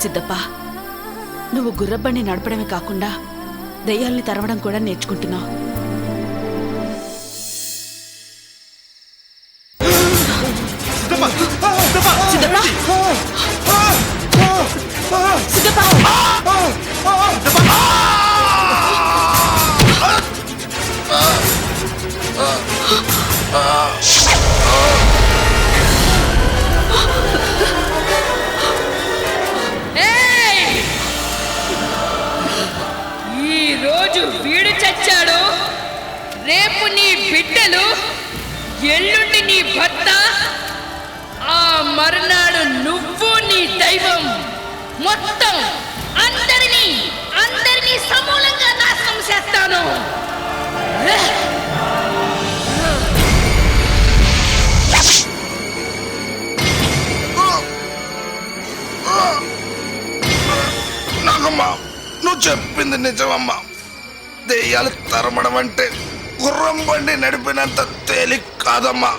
సిద్ధప్ప, నువ్వు గుర్రబండి నడపడమే కాకుండా దయ్యాల్ని తరవడం కూడా నేర్చుకుంటున్నావు. వీడు చచ్చాడు, రేపు నీ బిడ్డలు, ఎల్లుండి నీ భర్త, ఆ మరునాడు నువ్వు నీ దైవం మొత్తం అందరినీ సమూలంగా నాశనం చేస్తాను. నాగమ్మా, నువ్వు చెప్పింది నిజమమ్మా. దెయ్యాలు తరమడం అంటే గుర్రం బండి నడిపినంత తేలిక కాదమ్మా.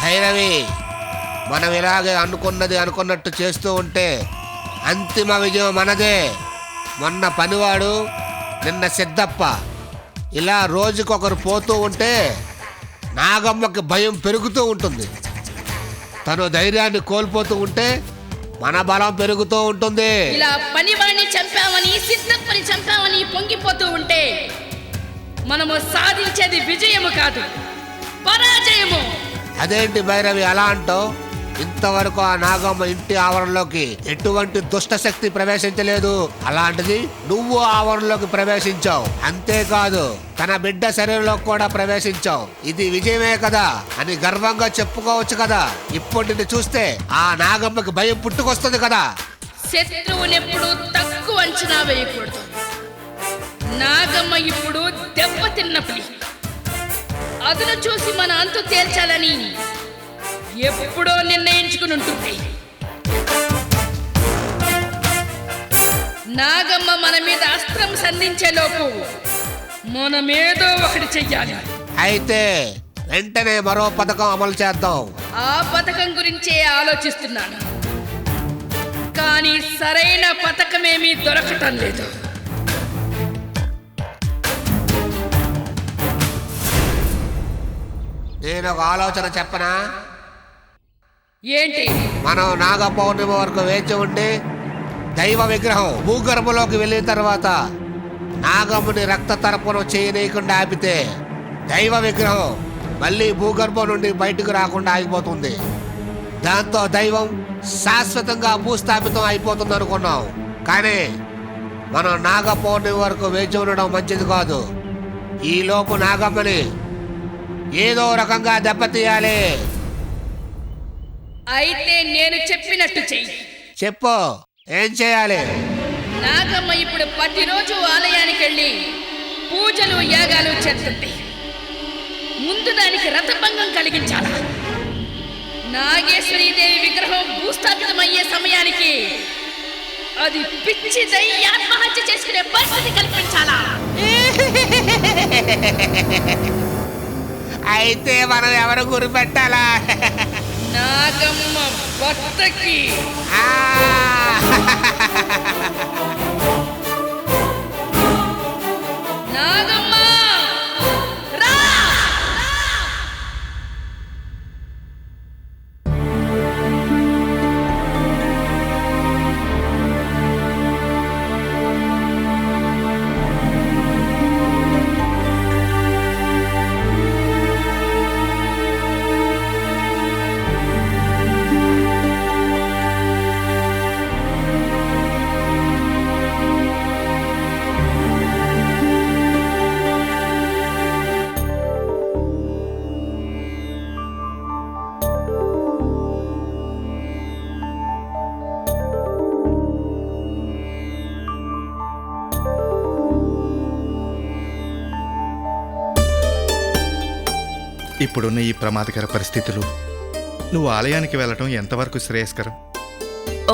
భైరవి, మనం ఇలాగే అనుకున్నట్టు చేస్తూ ఉంటే అంతిమ విజయం మనదే. మొన్న పనివాడు, నిన్న సిద్ధప్ప, ఇలా రోజుకొకరు పోతూ ఉంటే నాగమ్మకి భయం పెరుగుతూ ఉంటుంది. తను ధైర్యాన్ని కోల్పోతూ ఉంటే మన బలం పెరుగుతూ ఉంటుంది. ఇలా పనివాడిని చంపామని, సిద్ధప్పని చంపామని పొంగిపోతూ ఉంటే మనము సాధించేది విజయము కాదు, పరాజయము. అదేంటి భైరవి అలా అంటావు? ఇంతవరకు ఆ నాగమ్మ ఇంటి ఆవరణలోకి ఎటువంటి దుష్ట శక్తి ప్రవేశించలేదు. అలాంటిది నువ్వు ఆవరణలోకి ప్రవేశించావు. అంతేకాదు తన బిడ్డ శరీరంలోకి కూడా ప్రవేశించావు. ఇది విజయమే కదా అని గర్వంగా చెప్పుకోవచ్చు కదా. ఇప్పటిని చూస్తే ఆ నాగమ్మకి భయం పుట్టుకొస్తుంది కదా. శత్రువునెప్పుడు తక్కువ అంచనా వేయకూడదు. నాగమ్మ ఇప్పుడు దెబ్బతిన్నప్పుడు అదును చూసి మన అంతు తేల్చాలని ఎప్పుడో నిర్ణయించుకుని ఉంటుంది. నాగమ్మ మన మీద అస్త్రం సంధించేలోపు మనమేదో ఒకటి చెయ్యాలి. అయితే వెంటనే మరో పథకం అమలు చేద్దాం. ఆ పథకం గురించే ఆలోచిస్తున్నాను, కానీ సరైన పథకమేమీ దొరకటం లేదు. నేను ఒక ఆలోచన చెప్పనా? ఏంటి? మనం నాగ పౌర్ణమి వరకు వేచి ఉండి దైవ విగ్రహం భూగర్భంలోకి వెళ్ళిన తర్వాత నాగమ్ముని రక్త తర్పణం చేయనీయకుండా ఆపితే దైవ విగ్రహం మళ్ళీ భూగర్భం నుండి బయటకు రాకుండా ఆగిపోతుంది. దాంతో దైవం శాశ్వతంగా భూస్థాపితం అయిపోతుంది అనుకున్నాం. కానీ మనం నాగ పౌర్ణమి వరకు వేచి ఉండడం మంచిది కాదు. ఈలోపు నాగమ్మని ఏదో రకంగా దెబ్బతీయాలి. అయితే నేను చెప్పినట్టు చెయ్యి. చెప్పు, ఏం చేయాలి? నాగమ్మ ఇప్పుడు ప్రతిరోజు ఆలయానికి వెళ్ళి పూజలు యాగాలు చేస్తుంది. ముందు దానికి రథభంగం కలిగించాలా. నాగేశ్వరీదేవి విగ్రహం భూస్థాపితమయ్యే సమయానికి అది పిచ్చిదై ఆత్మహత్య చేసుకునే పరిస్థితి కల్పించాలా. అయితే మనం ఎవరు గురి పెట్టాలా? నాగమ్మ భర్తకి. ఆ! నాగమ్మ రా. ఇప్పుడున్న ఈ ప్రమాదకర పరిస్థితులు నువ్వు ఆలయానికి వెళ్ళటం ఎంతవరకు శ్రేయస్కరం?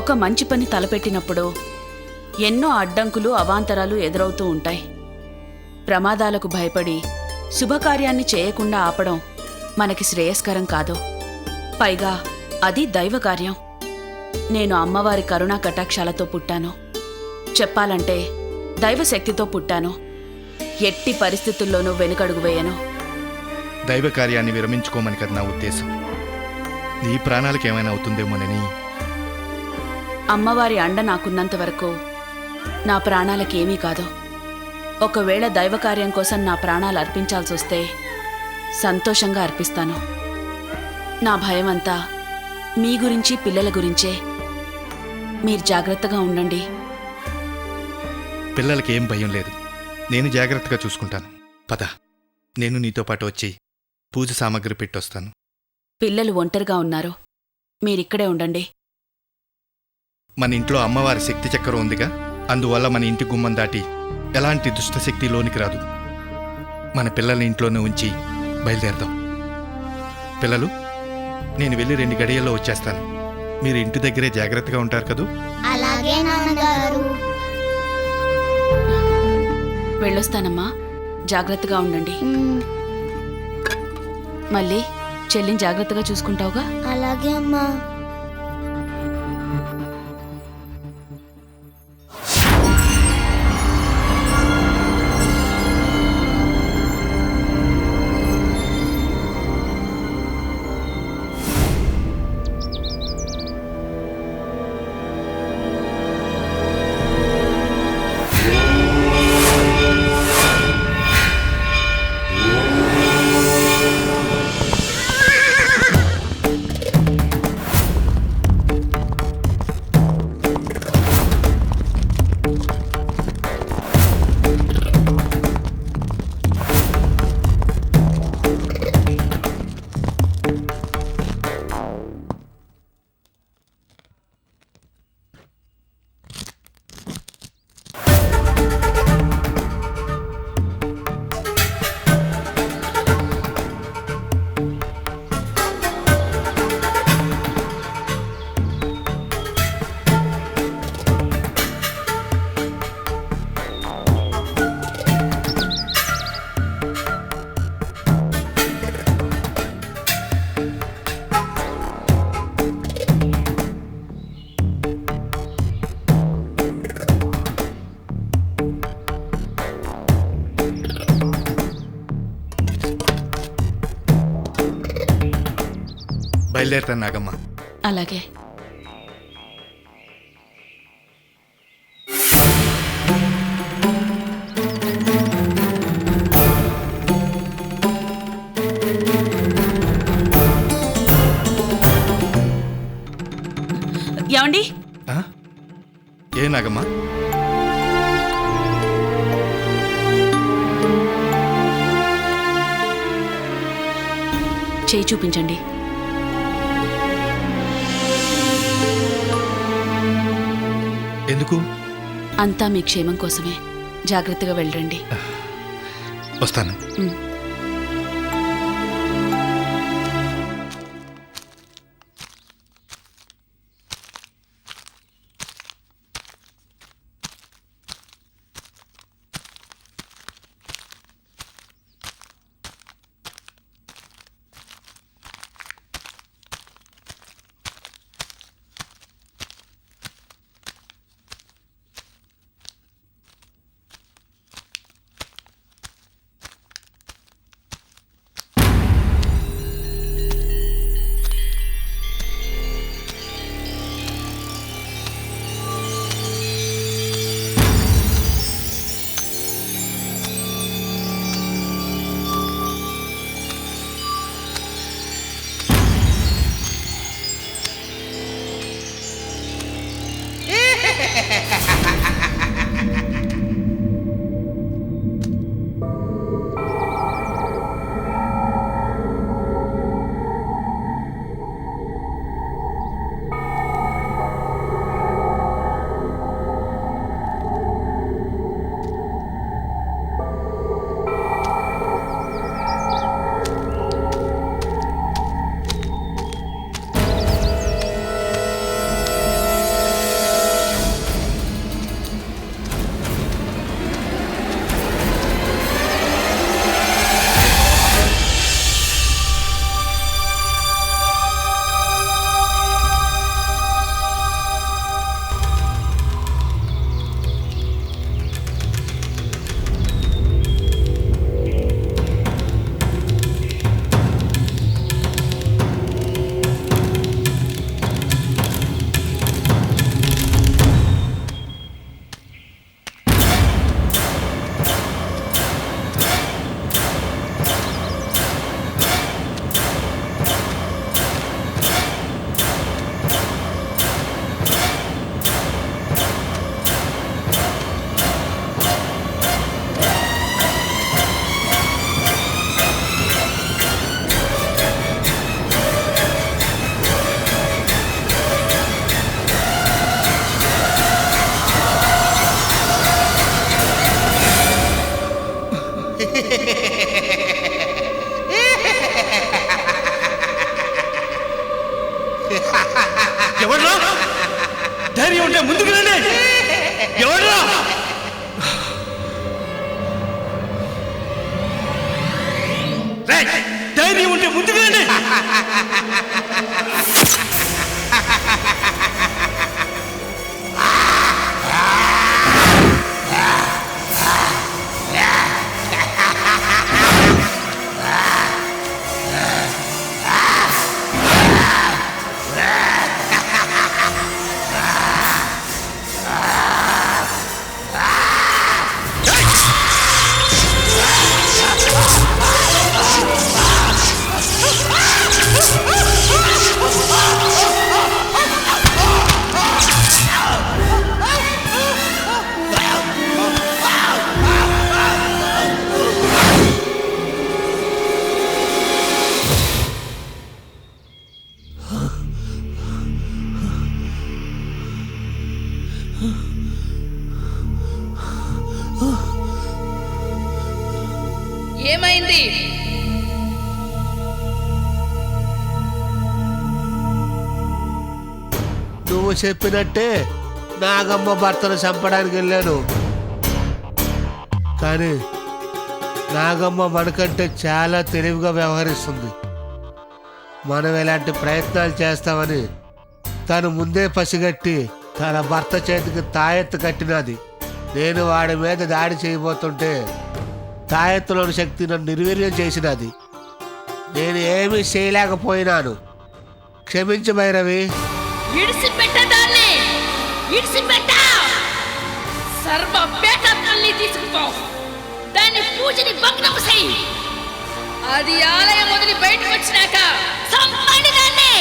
ఒక మంచి పని తలపెట్టినప్పుడు ఎన్నో అడ్డంకులు అవాంతరాలు ఎదురవుతూ ఉంటాయి. ప్రమాదాలకు భయపడి శుభకార్యాన్ని చేయకుండా ఆపడం మనకి శ్రేయస్కరం కాదు. పైగా అది దైవ కార్యం. నేను అమ్మవారి కరుణా కటాక్షాలతో పుట్టాను. చెప్పాలంటే దైవశక్తితో పుట్టాను. ఎట్టి పరిస్థితుల్లోనూ వెనుకడుగు వేయను. దైవ కార్యాన్ని విరమించుకోమని కదా నా ఉద్దేశం. నీ ప్రాణాలకు ఏమైనా అవుతుందేమోనని. అమ్మవారి అండ నాకున్నంత వరకు నా ప్రాణాలకేమీ కాదు. ఒకవేళ దైవకార్యం కోసం నా ప్రాణాలు అర్పించాల్సి వస్తే సంతోషంగా అర్పిస్తాను. నా భయమంతా మీ గురించి, పిల్లల గురించే. మీరు జాగ్రత్తగా ఉండండి. పిల్లలకి ఏం భయం లేదు. నేను జాగ్రత్తగా చూసుకుంటాను. పద, నేను నీతో పాటు వచ్చి పూజ సామాగ్రి పెట్టొస్తాను. పిల్లలు ఒంటరిగా ఉన్నారు. మీరిక్కడే ఉండండి. మన ఇంట్లో అమ్మవారి శక్తి చక్రం ఉందిగా, అందువల్ల మన ఇంటి గుమ్మం దాటి ఎలాంటి దుష్టశక్తి లోనికి రాదు. మన పిల్లల్ని ఇంట్లోనే ఉంచి బయలుదేరదాం. పిల్లలు, నేను వెళ్ళి 2 గడియల్లో వచ్చేస్తాను. మీరు ఇంటి దగ్గరే జాగ్రత్తగా ఉంటారు కదూ? అలాగే నాన్నగారు. వెళ్ళొస్తానమ్మా. జాగ్రత్తగా ఉండండి. మళ్ళీ చెల్లిని జాగ్రత్తగా చూసుకుంటావుగా? అలాగే అమ్మా. బయలుదేరుతాను నాగమ్మ. అలాగే. ఏమండి? ఏ నాగమ్మ? చేయి చూపించండి. ఎందుకు? అంతా మీ క్షేమం కోసమే. జాగ్రత్తగా వెళ్ళండి. వస్తాను. ఎవర్రా? ధైర్యం ఉంటే ముందుకు రండి. ఎవర్రా? ధైర్యం ఉంటే ముందుకు రండి. ఏమైంది? నువ్వు చెప్పినట్టే నాగమ్మ భర్తను చంపడానికి వెళ్ళాను. కానీ నాగమ్మ మనకంటే చాలా తెలివిగా వ్యవహరిస్తుంది. మనం ఎలాంటి ప్రయత్నాలు చేస్తామని తను ముందే పసిగట్టి తన భర్త చేతికి తాయెత్తు కట్టినది. నేను వాడి మీద దాడి చేయబోతుంటే తాయెత్తులోని శక్తి నన్ను నిర్వీర్యం చేసినది. నేను ఏమీ చేయలేకపోయినాను. క్షమించు భైరవి. ఇడిసిపెట్టదాన్ని, ఇడిసిపెట్ట. సర్వ పేటల్ని తీసుకుపో. దాని పూజని భగ్నం చెయ్యి. అది ఆలయం వదిలి బయటకు వచ్చినాక సంపండి దాన్ని.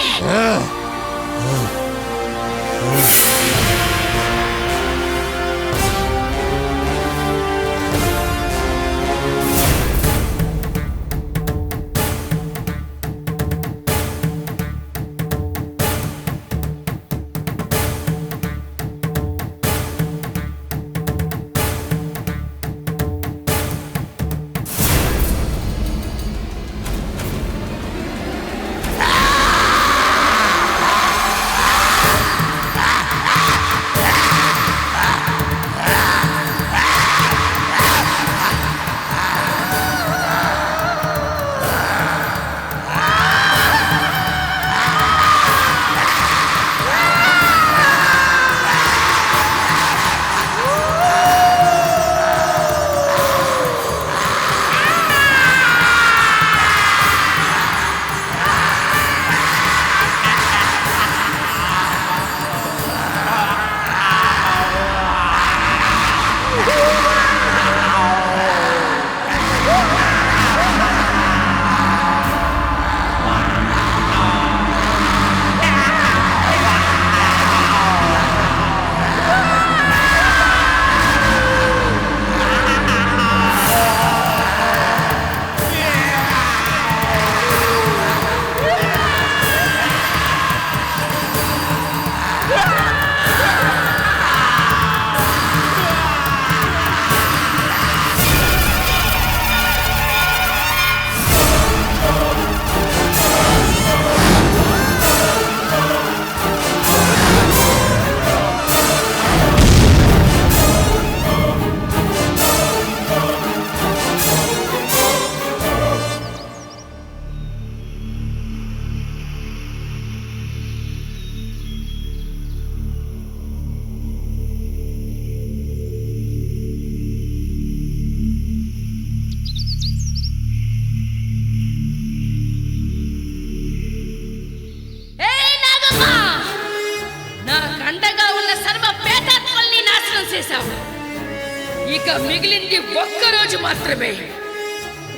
ఇక మిగిలింది ఒక్కరోజు మాత్రమే.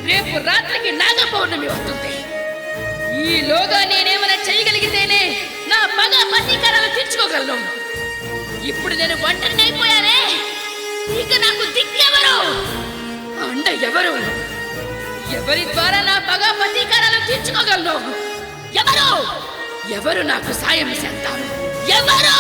రేపు రాత్రికి నాగ పౌర్ణమి వస్తుంది. ఈలోగా నేనేమైనా చేయగలిగితేనే నా పగ ప్రతీకారాలు తీర్చుకోగలను. ఇప్పుడు నేను ఒంటరిని అయిపోయానే. ఇక నాకు దిక్కెవరు? అండ ఎవరు? ఎవరి ద్వారా నా పగ ప్రతీకారాలు తీర్చుకోగలను? ఎవరు? ఎవరు నాకు సాయం చేస్తారు? ఎవరు?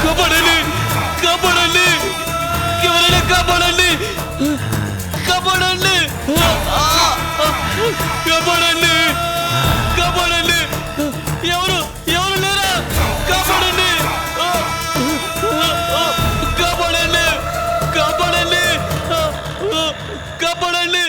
కాపాడండి, కాపాడండి, ఎవరైనా కాపాడండి, కాపాడండి, కాపాడండి, కాపాడండి, ఎవరు ఎవరు లేరా? కాపాడండి, కాపాడండి, కాపాడండి, కాపాడండి.